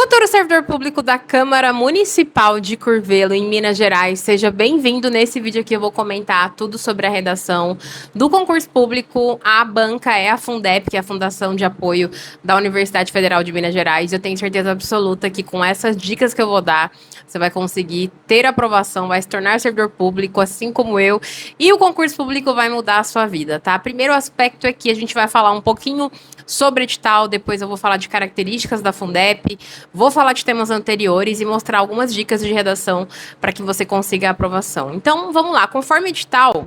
Futuro servidor público da Câmara Municipal de Curvelo, em Minas Gerais, seja bem-vindo. Nesse vídeo aqui eu vou comentar tudo sobre a redação do concurso público. A banca é a Fundep, que é a Fundação de Apoio da Universidade Federal de Minas Gerais. Eu tenho certeza absoluta que com essas dicas que eu vou dar, você vai conseguir ter aprovação, vai se tornar servidor público, assim como eu, e o concurso público vai mudar a sua vida, tá? Primeiro aspecto é que a gente vai falar um pouquinho sobre edital, depois eu vou falar de características da Fundep, vou falar de temas anteriores e mostrar algumas dicas de redação para que você consiga a aprovação. Então, vamos lá. Conforme edital,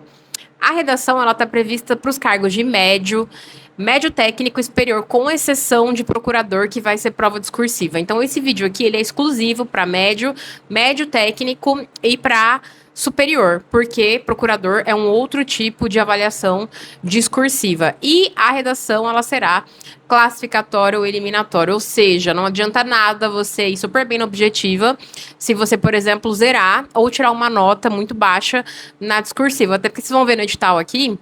a redação ela está prevista para os cargos de médio técnico e superior, com exceção de procurador, que vai ser prova discursiva. Então, esse vídeo aqui ele é exclusivo para médio técnico e para superior, porque procurador é um outro tipo de avaliação discursiva. E a redação ela será classificatória ou eliminatória, ou seja, não adianta nada você ir super bem na objetiva se você, por exemplo, zerar ou tirar uma nota muito baixa na discursiva. Até porque vocês vão ver no edital aqui,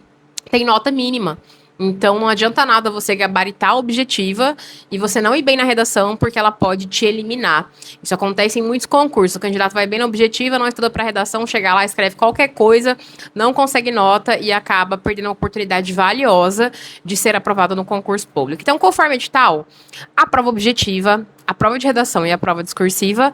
tem nota mínima. Então, não adianta nada você gabaritar a objetiva e você não ir bem na redação, porque ela pode te eliminar. Isso acontece em muitos concursos. O candidato vai bem na objetiva, não estuda para redação, chega lá, escreve qualquer coisa, não consegue nota e acaba perdendo uma oportunidade valiosa de ser aprovado no concurso público. Então, conforme edital, a prova objetiva, a prova de redação e a prova discursiva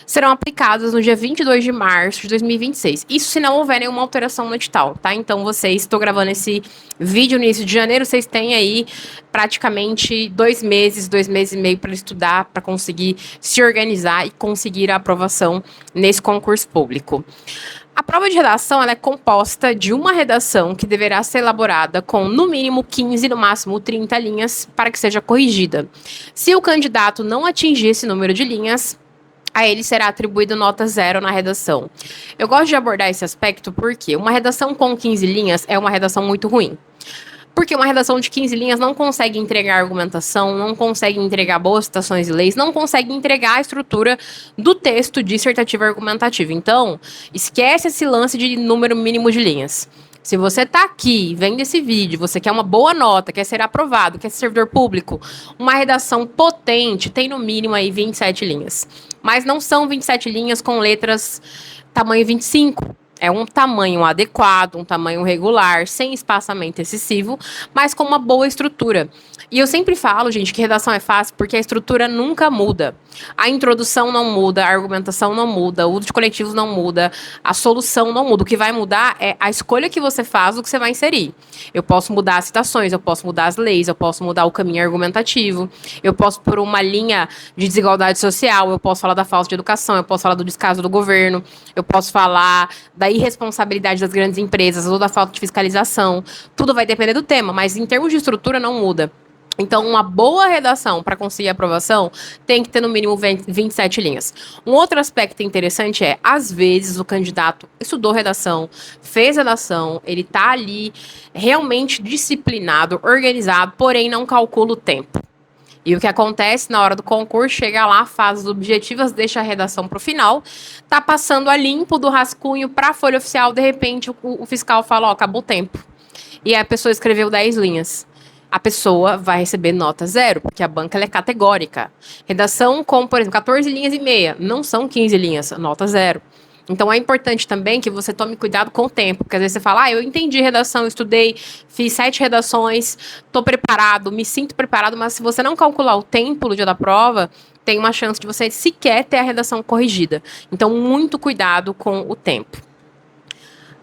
serão aplicadas no dia 22 de março de 2026. Isso se não houver nenhuma alteração no edital, tá? Então, vocês, estou gravando esse vídeo no início de janeiro, vocês têm aí praticamente 2 meses e meio para estudar, para conseguir se organizar e conseguir a aprovação nesse concurso público. A prova de redação ela é composta de uma redação que deverá ser elaborada com, no mínimo, 15, no máximo 30 linhas, para que seja corrigida. Se o candidato não atingir esse número de linhas, a ele será atribuído nota 0 na redação. Eu gosto de abordar esse aspecto porque uma redação com 15 linhas é uma redação muito ruim. Porque uma redação de 15 linhas não consegue entregar argumentação, não consegue entregar boas citações e leis, não consegue entregar a estrutura do texto dissertativo argumentativo. Então, esquece esse lance de número mínimo de linhas. Se você está aqui, vendo esse vídeo, você quer uma boa nota, quer ser aprovado, quer ser servidor público, uma redação potente tem no mínimo aí 27 linhas. Mas não são 27 linhas com letras tamanho 25. É um tamanho adequado, um tamanho regular, sem espaçamento excessivo, mas com uma boa estrutura. E eu sempre falo, gente, que redação é fácil porque a estrutura nunca muda. A introdução não muda, a argumentação não muda, o uso de coletivos não muda, a solução não muda. O que vai mudar é a escolha que você faz do que você vai inserir. Eu posso mudar as citações, eu posso mudar as leis, eu posso mudar o caminho argumentativo, eu posso pôr uma linha de desigualdade social, eu posso falar da falta de educação, eu posso falar do descaso do governo, eu posso falar da irresponsabilidade das grandes empresas ou da falta de fiscalização. Tudo vai depender do tema, mas em termos de estrutura não muda. Então, uma boa redação para conseguir aprovação tem que ter no mínimo 27 linhas. Um outro aspecto interessante é, às vezes, o candidato estudou redação, fez redação, ele está ali realmente disciplinado, organizado, porém não calcula o tempo. E o que acontece na hora do concurso, chega lá, faz as objetivas, deixa a redação para o final, tá passando a limpo do rascunho para a folha oficial, de repente o fiscal fala, ó, acabou o tempo. E a pessoa escreveu 10 linhas. A pessoa vai receber nota 0, porque a banca ela é categórica. Redação com, por exemplo, 14 linhas e meia, não são 15 linhas, nota 0. Então, é importante também que você tome cuidado com o tempo, porque às vezes você fala, eu entendi redação, estudei, fiz 7 redações, estou preparado, me sinto preparado, mas se você não calcular o tempo no dia da prova, tem uma chance de você sequer ter a redação corrigida. Então, muito cuidado com o tempo.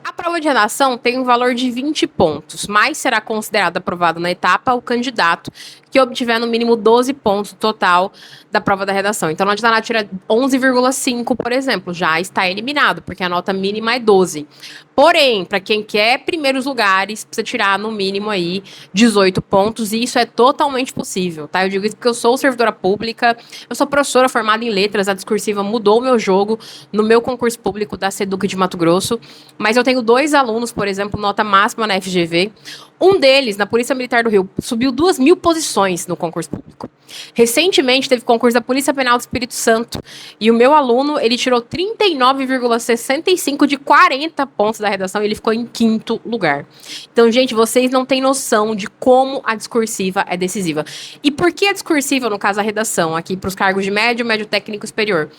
A prova de redação tem um valor de 20 pontos, mas será considerado aprovado na etapa o candidato que obtiver no mínimo 12 pontos total da prova da redação. Então, não adianta nada tirar 11,5, por exemplo, já está eliminado, porque a nota mínima é 12. Porém, para quem quer primeiros lugares, precisa tirar no mínimo aí 18 pontos, e isso é totalmente possível, tá? Eu digo isso porque eu sou servidora pública, eu sou professora formada em letras, a discursiva mudou o meu jogo no meu concurso público da SEDUC de Mato Grosso, mas eu tenho tenho 2 alunos, por exemplo, nota máxima na FGV. Um deles, na Polícia Militar do Rio, subiu 2.000 posições no concurso público. Recentemente, teve concurso da Polícia Penal do Espírito Santo. E o meu aluno, ele tirou 39,65 de 40 pontos da redação e ele ficou em 5º lugar. Então, gente, vocês não têm noção de como a discursiva é decisiva. E por que a discursiva, no caso a redação, aqui para os cargos de médio, médio técnico superior?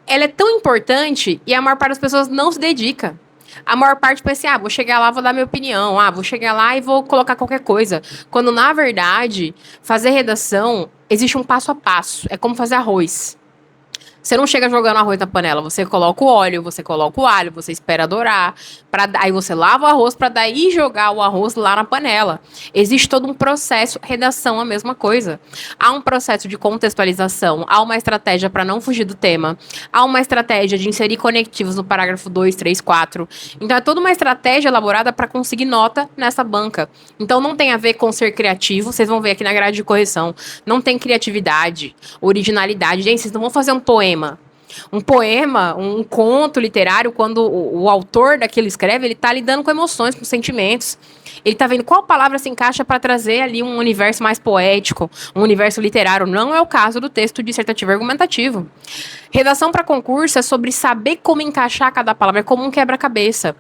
Ela é tão importante e a maior parte das pessoas não se dedica. A maior parte pensa assim, vou chegar lá, vou dar minha opinião, vou chegar lá e vou colocar qualquer coisa. Quando, na verdade, fazer redação, existe um passo a passo. É como fazer arroz. Você não chega jogando arroz na panela, você coloca o óleo, você coloca o alho, você espera dourar, aí você lava o arroz para daí jogar o arroz lá na panela. Existe todo um processo, redação a mesma coisa. Há um processo de contextualização, há uma estratégia para não fugir do tema, há uma estratégia de inserir conectivos no parágrafo 2, 3, 4. Então é toda uma estratégia elaborada para conseguir nota nessa banca. Então não tem a ver com ser criativo, vocês vão ver aqui na grade de correção, não tem criatividade, originalidade. Gente, vocês não vão fazer um poema, um conto literário, quando o autor daquilo escreve, ele tá lidando com emoções, com sentimentos. Ele tá vendo qual palavra se encaixa para trazer ali um universo mais poético, um universo literário. Não é o caso do texto dissertativo argumentativo. Redação para concurso é sobre saber como encaixar cada palavra, é como um quebra-cabeça.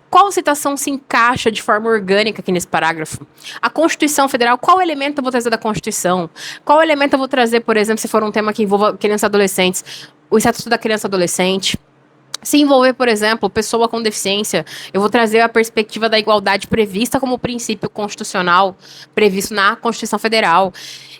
Qual citação se encaixa de forma orgânica aqui nesse parágrafo? A Constituição Federal, qual elemento eu vou trazer da Constituição? Qual elemento eu vou trazer, por exemplo, se for um tema que envolva crianças e adolescentes? O Estatuto da Criança e Adolescente. Se envolver, por exemplo, pessoa com deficiência, eu vou trazer a perspectiva da igualdade prevista como princípio constitucional previsto na Constituição Federal.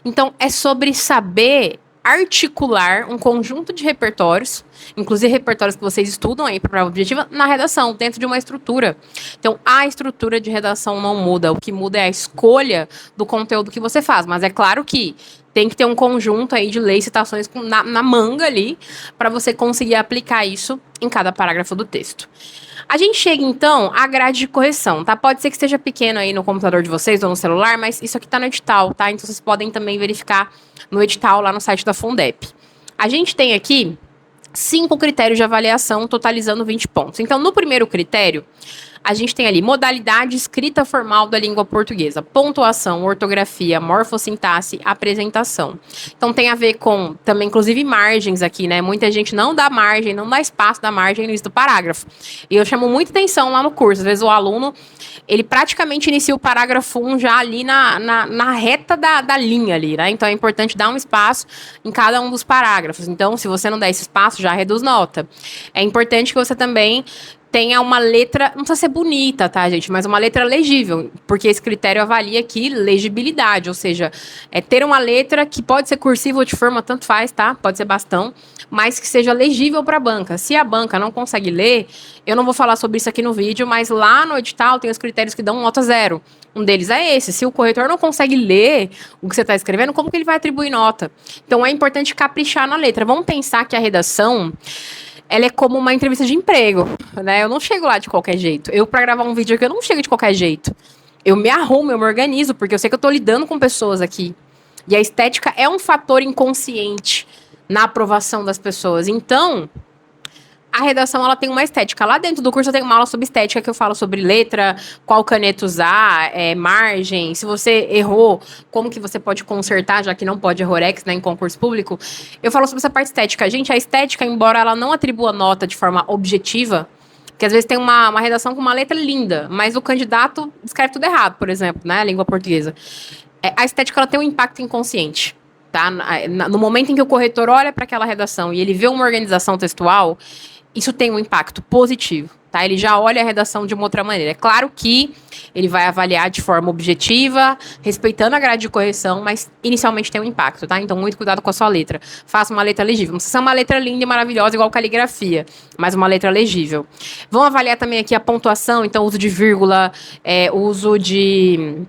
Então, é sobre saber articular um conjunto de repertórios, inclusive repertórios que vocês estudam aí para a prova objetiva, na redação, dentro de uma estrutura. Então, a estrutura de redação não muda, o que muda é a escolha do conteúdo que você faz, mas é claro que tem que ter um conjunto aí de leis e citações na manga ali, para você conseguir aplicar isso em cada parágrafo do texto. A gente chega, então, à grade de correção, tá? Pode ser que esteja pequeno aí no computador de vocês ou no celular, mas isso aqui tá no edital, tá? Então, vocês podem também verificar no edital lá no site da Fundep. A gente tem aqui 5 critérios de avaliação, totalizando 20 pontos. Então, no primeiro critério, a gente tem ali modalidade escrita formal da língua portuguesa, pontuação, ortografia, morfossintaxe, apresentação. Então tem a ver com também, inclusive, margens aqui, né? Muita gente não dá margem, não dá espaço da margem no início do parágrafo. E eu chamo muita atenção lá no curso. Às vezes o aluno, ele praticamente inicia o parágrafo 1 já ali na reta da linha ali, né? Então é importante dar um espaço em cada um dos parágrafos. Então, se você não der esse espaço, já reduz nota. É importante que você também tenha uma letra, não precisa ser bonita, tá, gente? Mas uma letra legível, porque esse critério avalia aqui legibilidade, ou seja, é ter uma letra que pode ser cursiva ou de forma, tanto faz, tá? Pode ser bastão, mas que seja legível para a banca. Se a banca não consegue ler, eu não vou falar sobre isso aqui no vídeo, mas lá no edital tem os critérios que dão nota 0. Um deles é esse. Se o corretor não consegue ler o que você está escrevendo, como que ele vai atribuir nota? Então é importante caprichar na letra. Vamos pensar que a redação, ela é como uma entrevista de emprego, né? Eu não chego lá de qualquer jeito. Para gravar um vídeo aqui, eu não chego de qualquer jeito. Eu me arrumo, eu me organizo, porque eu sei que eu tô lidando com pessoas aqui. E a estética é um fator inconsciente na aprovação das pessoas. Então, a redação, ela tem uma estética. Lá dentro do curso eu tenho uma aula sobre estética, que eu falo sobre letra, qual caneta usar, margem, se você errou, como que você pode consertar, já que não pode errorex, né, em concurso público. Eu falo sobre essa parte estética. Gente, a estética, embora ela não atribua nota de forma objetiva, porque às vezes tem uma redação com uma letra linda, mas o candidato escreve tudo errado, por exemplo, né, a língua portuguesa. A estética, ela tem um impacto inconsciente. Tá? No momento em que o corretor olha para aquela redação e ele vê uma organização textual, isso tem um impacto positivo, tá? Ele já olha a redação de uma outra maneira. É claro que ele vai avaliar de forma objetiva, respeitando a grade de correção, mas inicialmente tem um impacto, tá? Então, muito cuidado com a sua letra. Faça uma letra legível. Não precisa ser uma letra linda e maravilhosa, igual caligrafia, mas uma letra legível. Vamos avaliar também aqui a pontuação, então, uso de vírgula, uso de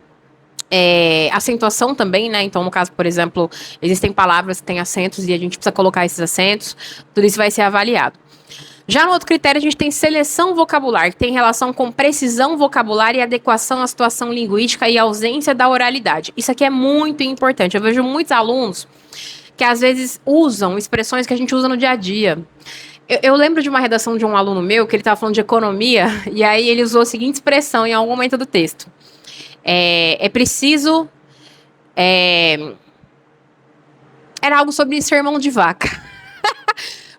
acentuação também, né? Então, no caso, por exemplo, existem palavras que têm acentos e a gente precisa colocar esses acentos. Tudo isso vai ser avaliado. Já no outro critério, a gente tem seleção vocabular, que tem relação com precisão vocabular e adequação à situação linguística e ausência da oralidade. Isso aqui é muito importante. Eu vejo muitos alunos que, às vezes, usam expressões que a gente usa no dia a dia. Eu lembro de uma redação de um aluno meu que ele estava falando de economia, e aí ele usou a seguinte expressão em algum momento do texto. É preciso. Era algo sobre ser mão de vaca.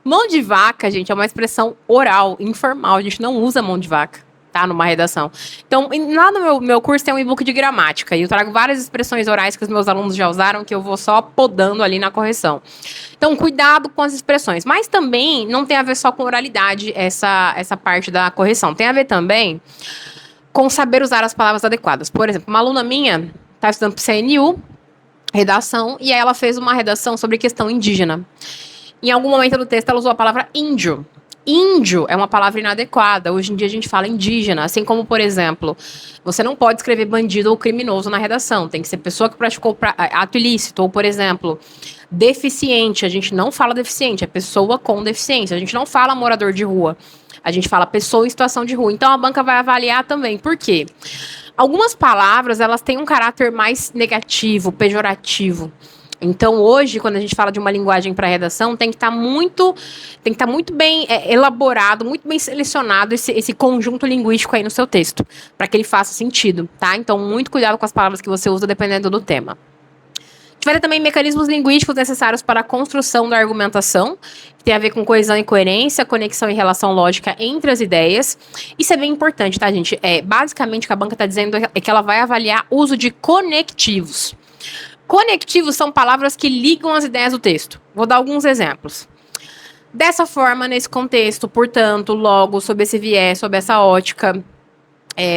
Mão de vaca, gente, é uma expressão oral, informal. A gente não usa mão de vaca, tá? Numa redação. Então, lá no meu curso tem um e-book de gramática. E eu trago várias expressões orais que os meus alunos já usaram, que eu vou só podando ali na correção. Então, cuidado com as expressões. Mas também não tem a ver só com oralidade essa parte da correção. Tem a ver também com saber usar as palavras adequadas. Por exemplo, uma aluna minha está estudando para CNU, redação, e aí ela fez uma redação sobre questão indígena. Em algum momento do texto, ela usou a palavra índio. Índio é uma palavra inadequada. Hoje em dia a gente fala indígena. Assim como, por exemplo, você não pode escrever bandido ou criminoso na redação. Tem que ser pessoa que praticou ato ilícito. Ou, por exemplo, deficiente. A gente não fala deficiente, é pessoa com deficiência. A gente não fala morador de rua. A gente fala pessoa em situação de rua. Então a banca vai avaliar também. Por quê? Algumas palavras, elas têm um caráter mais negativo, pejorativo. Então, hoje, quando a gente fala de uma linguagem para redação, tem que estar muito bem elaborado, muito bem selecionado esse conjunto linguístico aí no seu texto, para que ele faça sentido, tá? Então, muito cuidado com as palavras que você usa, dependendo do tema. A gente vai ter também mecanismos linguísticos necessários para a construção da argumentação, que tem a ver com coesão e coerência, conexão e relação lógica entre as ideias. Isso é bem importante, tá, gente? Basicamente, o que a banca está dizendo é que ela vai avaliar o uso de conectivos. Conectivos são palavras que ligam as ideias do texto. Vou dar alguns exemplos. Dessa forma, nesse contexto, portanto, logo, sob esse viés, sob essa ótica,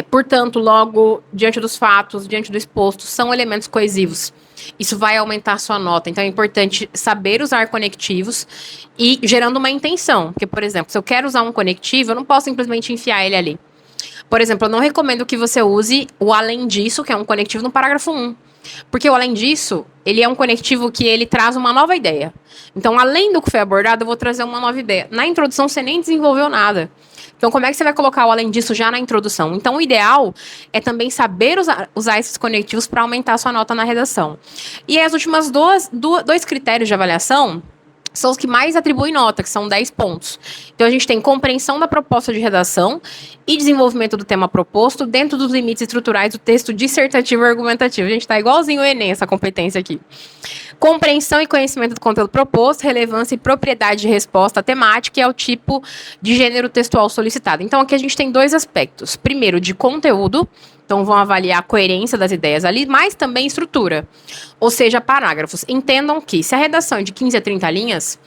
portanto, logo, diante dos fatos, diante do exposto, são elementos coesivos. Isso vai aumentar a sua nota. Então, é importante saber usar conectivos e gerando uma intenção. Porque, por exemplo, se eu quero usar um conectivo, eu não posso simplesmente enfiar ele ali. Por exemplo, eu não recomendo que você use o além disso, que é um conectivo, no parágrafo 1. Porque o além disso, ele é um conectivo que ele traz uma nova ideia. Então, além do que foi abordado, eu vou trazer uma nova ideia. Na introdução, você nem desenvolveu nada. Então, como é que você vai colocar o além disso já na introdução? Então, o ideal é também saber usar esses conectivos para aumentar a sua nota na redação. E as últimas dois critérios de avaliação são os que mais atribuem nota, que são 10 pontos. Então, a gente tem compreensão da proposta de redação e desenvolvimento do tema proposto dentro dos limites estruturais do texto dissertativo e argumentativo. A gente está igualzinho o Enem, essa competência aqui. Compreensão e conhecimento do conteúdo proposto, relevância e propriedade de resposta temática e ao tipo de gênero textual solicitado. Então, aqui a gente tem dois aspectos. Primeiro, de conteúdo. Então, vão avaliar a coerência das ideias ali, mas também estrutura, ou seja, parágrafos. Entendam que, se a redação é de 15 a 30 linhas,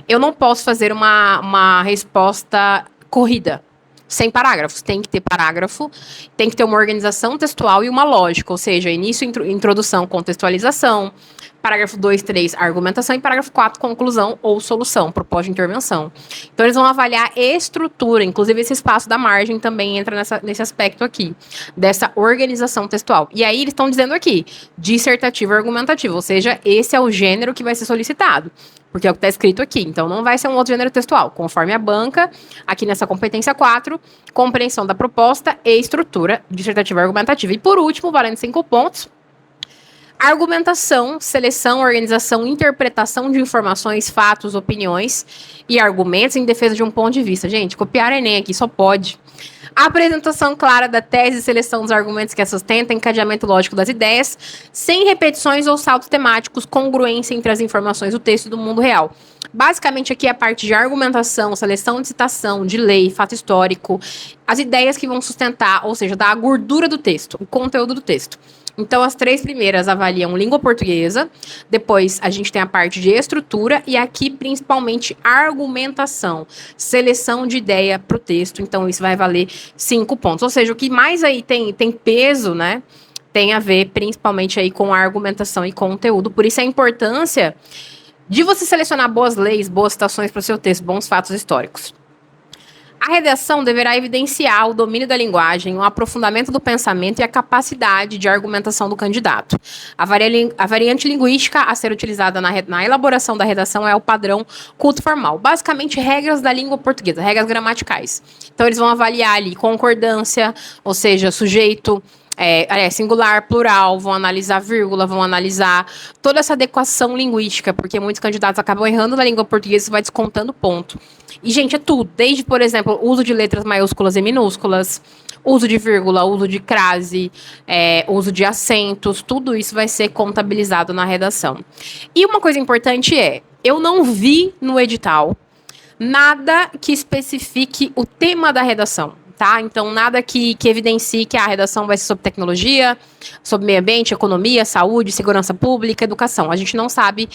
eu não posso fazer uma resposta corrida, sem parágrafos. Tem que ter parágrafo, tem que ter uma organização textual e uma lógica, ou seja, início, introdução, contextualização, parágrafo 2, 3, argumentação, e parágrafo 4, conclusão ou solução, proposta de intervenção. Então, eles vão avaliar estrutura, inclusive esse espaço da margem também entra nesse aspecto aqui, dessa organização textual. E aí, eles estão dizendo aqui, dissertativo e argumentativo, ou seja, esse é o gênero que vai ser solicitado, porque é o que está escrito aqui. Então, não vai ser um outro gênero textual, conforme a banca, aqui nessa competência 4, compreensão da proposta e estrutura dissertativa e argumentativa. E, por último, valendo 5 pontos, argumentação, seleção, organização, interpretação de informações, fatos, opiniões e argumentos em defesa de um ponto de vista. Gente, copiar Enem aqui só pode. Apresentação clara da tese, seleção dos argumentos que a sustenta, encadeamento lógico das ideias, sem repetições ou saltos temáticos, congruência entre as informações do texto e do mundo real. Basicamente, aqui é a parte de argumentação, seleção de citação, de lei, fato histórico, as ideias que vão sustentar, ou seja, dar a gordura do texto, o conteúdo do texto. Então, as 3 primeiras avaliam língua portuguesa, depois a gente tem a parte de estrutura e aqui, principalmente, argumentação, seleção de ideia para o texto. Então, isso vai valer 5 pontos. Ou seja, o que mais aí tem peso, né, tem a ver principalmente aí com a argumentação e conteúdo. Por isso, a importância de você selecionar boas leis, boas citações para o seu texto, bons fatos históricos. A redação deverá evidenciar o domínio da linguagem, o aprofundamento do pensamento e a capacidade de argumentação do candidato. A variante linguística a ser utilizada na elaboração da redação é o padrão culto formal. Basicamente, regras da língua portuguesa, regras gramaticais. Então, eles vão avaliar ali concordância, ou seja, sujeito, Singular, plural, vão analisar vírgula, vão analisar toda essa adequação linguística, porque muitos candidatos acabam errando na língua portuguesa e vai descontando ponto. E, gente, é tudo. Desde, por exemplo, uso de letras maiúsculas e minúsculas, uso de vírgula, uso de crase, uso de acentos, tudo isso vai ser contabilizado na redação. E uma coisa importante eu não vi no edital nada que especifique o tema da redação. Tá? Então, nada que evidencie que a redação vai ser sobre tecnologia, sobre meio ambiente, economia, saúde, segurança pública, educação. A gente não sabe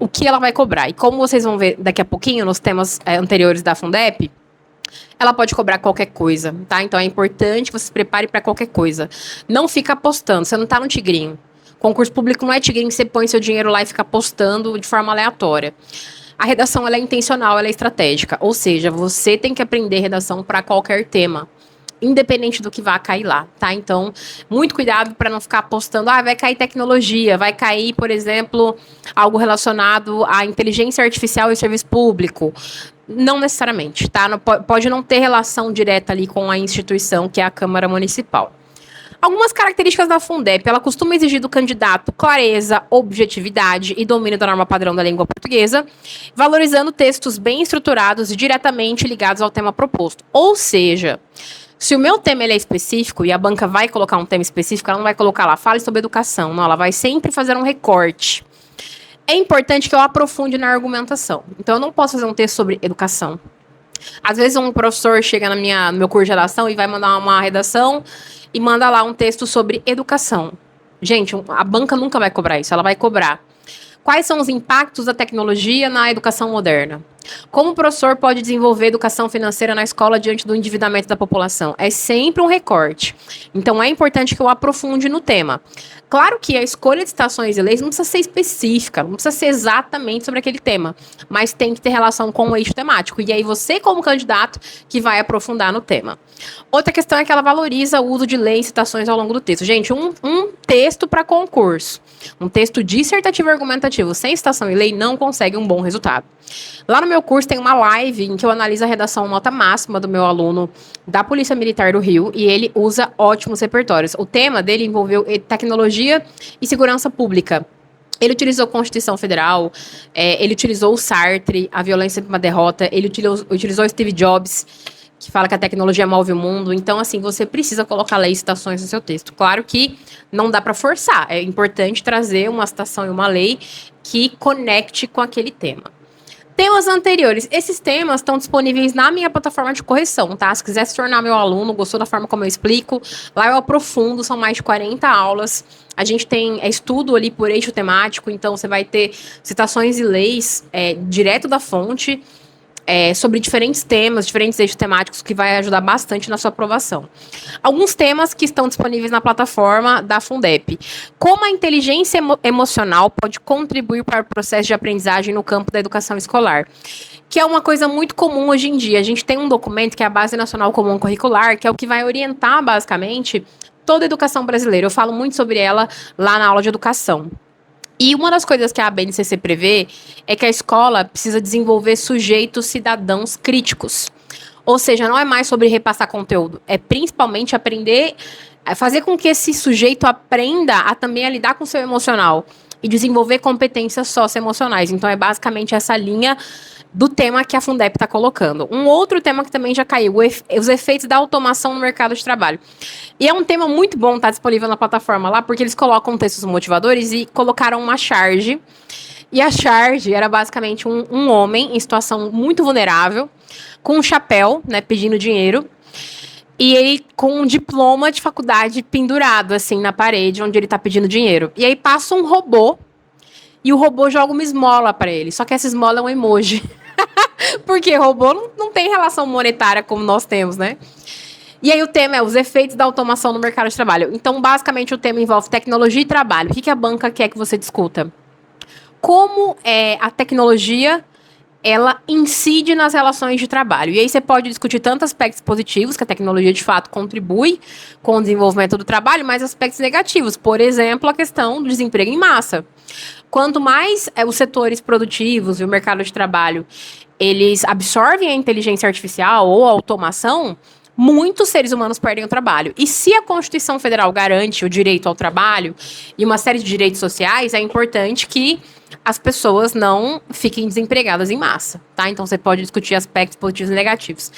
o que ela vai cobrar. E como vocês vão ver daqui a pouquinho, nos temas anteriores da Fundep, ela pode cobrar qualquer coisa, tá? Então, é importante que você se prepare para qualquer coisa. Não fica apostando, você não tá no tigrinho. Concurso público não é tigrinho que você põe seu dinheiro lá e fica apostando de forma aleatória. A redação ela é intencional, ela é estratégica. Ou seja, você tem que aprender redação para qualquer tema, independente do que vá cair lá, tá? Então, muito cuidado para não ficar apostando, vai cair tecnologia, vai cair, por exemplo, algo relacionado à inteligência artificial e serviço público. Não necessariamente, tá? Pode não ter relação direta ali com a instituição, que é a Câmara Municipal. Algumas características da Fundep, ela costuma exigir do candidato clareza, objetividade e domínio da norma padrão da língua portuguesa, valorizando textos bem estruturados e diretamente ligados ao tema proposto. Ou seja, se o meu tema ele é específico e a banca vai colocar um tema específico, ela não vai colocar lá, fale sobre educação, não, ela vai sempre fazer um recorte. É importante que eu aprofunde na argumentação. Então, eu não posso fazer um texto sobre educação. Às vezes um professor chega no meu curso de redação e vai mandar uma redação e manda lá um texto sobre educação. Gente, a banca nunca vai cobrar isso, ela vai cobrar. Quais são os impactos da tecnologia na educação moderna? Como o professor pode desenvolver educação financeira na escola diante do endividamento da população? É sempre um recorte. Então, é importante que eu aprofunde no tema. Claro que a escolha de citações e leis não precisa ser específica, não precisa ser exatamente sobre aquele tema, mas tem que ter relação com o eixo temático. E aí, você, como candidato, que vai aprofundar no tema. Outra questão é que ela valoriza o uso de leis e citações ao longo do texto. Gente, um texto para concurso, um texto dissertativo e argumentativo sem citação e lei não consegue um bom resultado. Lá no meu curso tem uma live em que eu analiso a redação nota máxima do meu aluno da Polícia Militar do Rio e ele usa ótimos repertórios. O tema dele envolveu tecnologia e segurança pública. Ele utilizou a Constituição Federal, ele utilizou o Sartre, a violência é uma derrota, ele utilizou Steve Jobs, que fala que a tecnologia move o mundo. Então, assim, você precisa colocar leis e citações no seu texto. Claro que não dá para forçar, é importante trazer uma citação e uma lei que conecte com aquele tema. Temas anteriores. Esses temas estão disponíveis na minha plataforma de correção, tá? Se quiser se tornar meu aluno, gostou da forma como eu explico, lá eu aprofundo, são mais de 40 aulas. A gente tem estudo ali por eixo temático, então você vai ter citações e leis direto da fonte, sobre diferentes temas, diferentes eixos temáticos, que vai ajudar bastante na sua aprovação. Alguns temas que estão disponíveis na plataforma da Fundep. Como a inteligência emocional pode contribuir para o processo de aprendizagem no campo da educação escolar? Que é uma coisa muito comum hoje em dia. A gente tem um documento que é a Base Nacional Comum Curricular, que é o que vai orientar, basicamente, toda a educação brasileira. Eu falo muito sobre ela lá na aula de educação. E uma das coisas que a BNCC prevê é que a escola precisa desenvolver sujeitos cidadãos críticos. Ou seja, não é mais sobre repassar conteúdo, é principalmente aprender, fazer com que esse sujeito aprenda a também a lidar com o seu emocional e desenvolver competências socioemocionais. Então, é basicamente essa linha do tema que a Fundep está colocando. Um outro tema que também já caiu, os efeitos da automação no mercado de trabalho. E é um tema muito bom, tá disponível na plataforma lá, porque eles colocam textos motivadores e colocaram uma charge. E a charge era basicamente um homem em situação muito vulnerável, com um chapéu, né, pedindo dinheiro, e ele com um diploma de faculdade pendurado, assim, na parede, onde ele tá pedindo dinheiro. E aí passa um robô, e o robô joga uma esmola para ele, só que essa esmola é um emoji. Porque robô não tem relação monetária como nós temos, né? E aí o tema é os efeitos da automação no mercado de trabalho. Então, basicamente, o tema envolve tecnologia e trabalho. O que a banca quer que você discuta? Como a tecnologia ela incide nas relações de trabalho. E aí você pode discutir tanto aspectos positivos, que a tecnologia de fato contribui com o desenvolvimento do trabalho, mas aspectos negativos. Por exemplo, a questão do desemprego em massa. Quanto mais os setores produtivos e o mercado de trabalho eles absorvem a inteligência artificial ou a automação, muitos seres humanos perdem o trabalho. E se a Constituição Federal garante o direito ao trabalho e uma série de direitos sociais, é importante que as pessoas não fiquem desempregadas em massa, tá? Então você pode discutir aspectos positivos e negativos.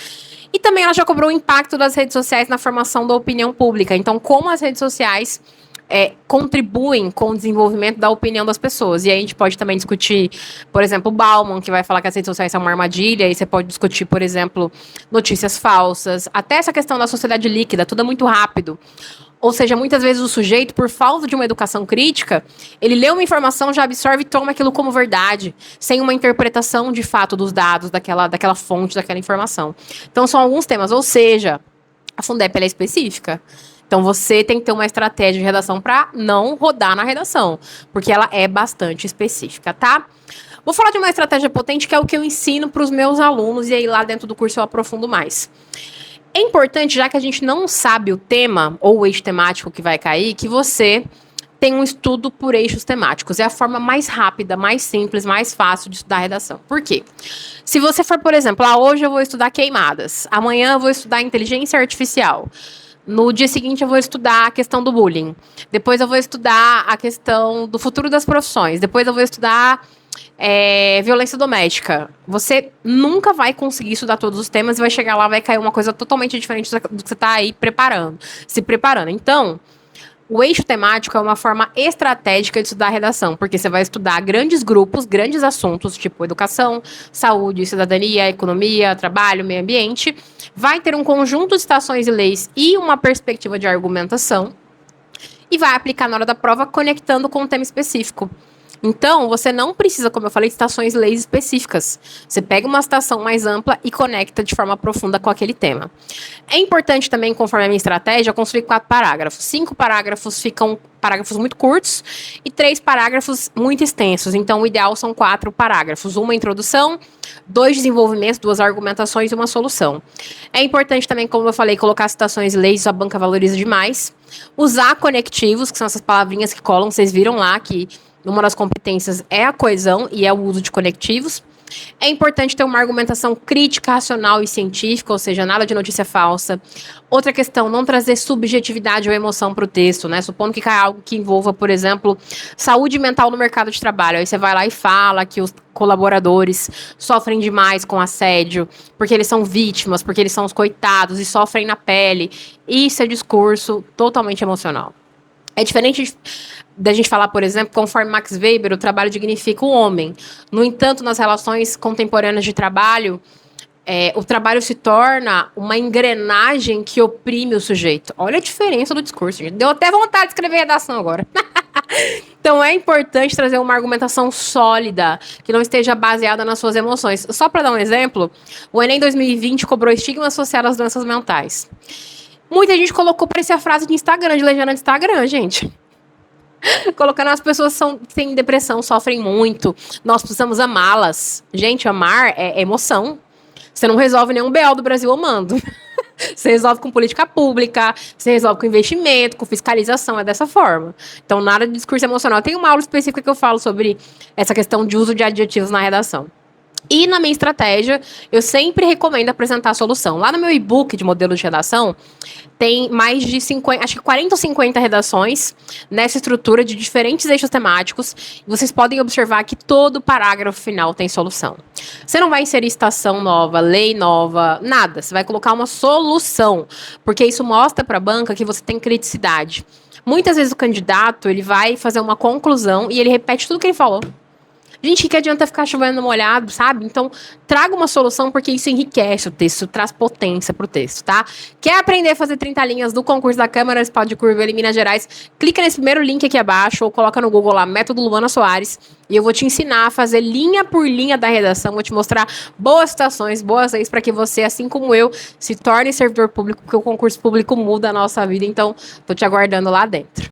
E também ela já cobrou o impacto das redes sociais na formação da opinião pública. Então, como as redes sociais contribuem com o desenvolvimento da opinião das pessoas. E aí a gente pode também discutir, por exemplo, o Bauman, que vai falar que as redes sociais são uma armadilha, e você pode discutir, por exemplo, notícias falsas, até essa questão da sociedade líquida, tudo é muito rápido. Ou seja, muitas vezes o sujeito, por falta de uma educação crítica, ele lê uma informação, já absorve e toma aquilo como verdade, sem uma interpretação de fato dos dados daquela fonte, daquela informação. Então são alguns temas, ou seja, a Fundep ela é específica. Então, você tem que ter uma estratégia de redação para não rodar na redação, porque ela é bastante específica, tá? Vou falar de uma estratégia potente, que é o que eu ensino para os meus alunos, e aí lá dentro do curso eu aprofundo mais. É importante, já que a gente não sabe o tema, ou o eixo temático que vai cair, que você tem um estudo por eixos temáticos. É a forma mais rápida, mais simples, mais fácil de estudar a redação. Por quê? Se você for, por exemplo, hoje eu vou estudar queimadas, amanhã eu vou estudar inteligência artificial, no dia seguinte eu vou estudar a questão do bullying. Depois eu vou estudar a questão do futuro das profissões. Depois eu vou estudar violência doméstica. Você nunca vai conseguir estudar todos os temas e vai chegar lá, vai cair uma coisa totalmente diferente do que você está aí se preparando. Então, o eixo temático é uma forma estratégica de estudar a redação, porque você vai estudar grandes grupos, grandes assuntos, tipo educação, saúde, cidadania, economia, trabalho, meio ambiente. Vai ter um conjunto de citações e leis e uma perspectiva de argumentação, e vai aplicar na hora da prova conectando com um tema específico. Então, você não precisa, como eu falei, de citações e leis específicas. Você pega uma citação mais ampla e conecta de forma profunda com aquele tema. É importante também, conforme a minha estratégia, construir 4 parágrafos. 5 parágrafos ficam parágrafos muito curtos e 3 parágrafos muito extensos. Então, o ideal são 4 parágrafos. Uma introdução, 2 desenvolvimentos, 2 argumentações e uma solução. É importante também, como eu falei, colocar citações e leis, a banca valoriza demais. Usar conectivos, que são essas palavrinhas que colam, vocês viram lá que uma das competências é a coesão e é o uso de conectivos. É importante ter uma argumentação crítica, racional e científica, ou seja, nada de notícia falsa. Outra questão, não trazer subjetividade ou emoção para o texto, né? Supondo que cai algo que envolva, por exemplo, saúde mental no mercado de trabalho. Aí você vai lá e fala que os colaboradores sofrem demais com assédio, porque eles são vítimas, porque eles são os coitados e sofrem na pele. Isso é discurso totalmente emocional. É diferente da gente falar, por exemplo, conforme Max Weber, o trabalho dignifica o homem. No entanto, nas relações contemporâneas de trabalho, o trabalho se torna uma engrenagem que oprime o sujeito. Olha a diferença do discurso, gente. Deu até vontade de escrever redação agora. Então, é importante trazer uma argumentação sólida, que não esteja baseada nas suas emoções. Só para dar um exemplo, o Enem 2020 cobrou estigma associado às doenças mentais. Muita gente colocou, parecia a frase de Instagram, de legenda de Instagram, gente. Colocando as pessoas têm depressão, sofrem muito, nós precisamos amá-las. Gente, amar é emoção. Você não resolve nenhum BO do Brasil amando. Você resolve com política pública, você resolve com investimento, com fiscalização, é dessa forma. Então, nada de discurso emocional. Tem uma aula específica que eu falo sobre essa questão de uso de adjetivos na redação. E na minha estratégia, eu sempre recomendo apresentar a solução. Lá no meu e-book de modelo de redação, tem mais de 50, acho que 40 ou 50 redações nessa estrutura de diferentes eixos temáticos. Vocês podem observar que todo parágrafo final tem solução. Você não vai inserir citação nova, lei nova, nada. Você vai colocar uma solução, porque isso mostra para a banca que você tem criticidade. Muitas vezes o candidato ele vai fazer uma conclusão e ele repete tudo que ele falou. Gente, que adianta ficar chovendo molhado, sabe? Então, traga uma solução, porque isso enriquece o texto, traz potência pro texto, tá? Quer aprender a fazer 30 linhas do concurso da Câmara Municipal de Curvelo em Minas Gerais? Clica nesse primeiro link aqui abaixo, ou coloca no Google lá, Método Luana Soares, e eu vou te ensinar a fazer linha por linha da redação, vou te mostrar boas citações, boas leis, para que você, assim como eu, se torne servidor público, porque o concurso público muda a nossa vida, então, tô te aguardando lá dentro.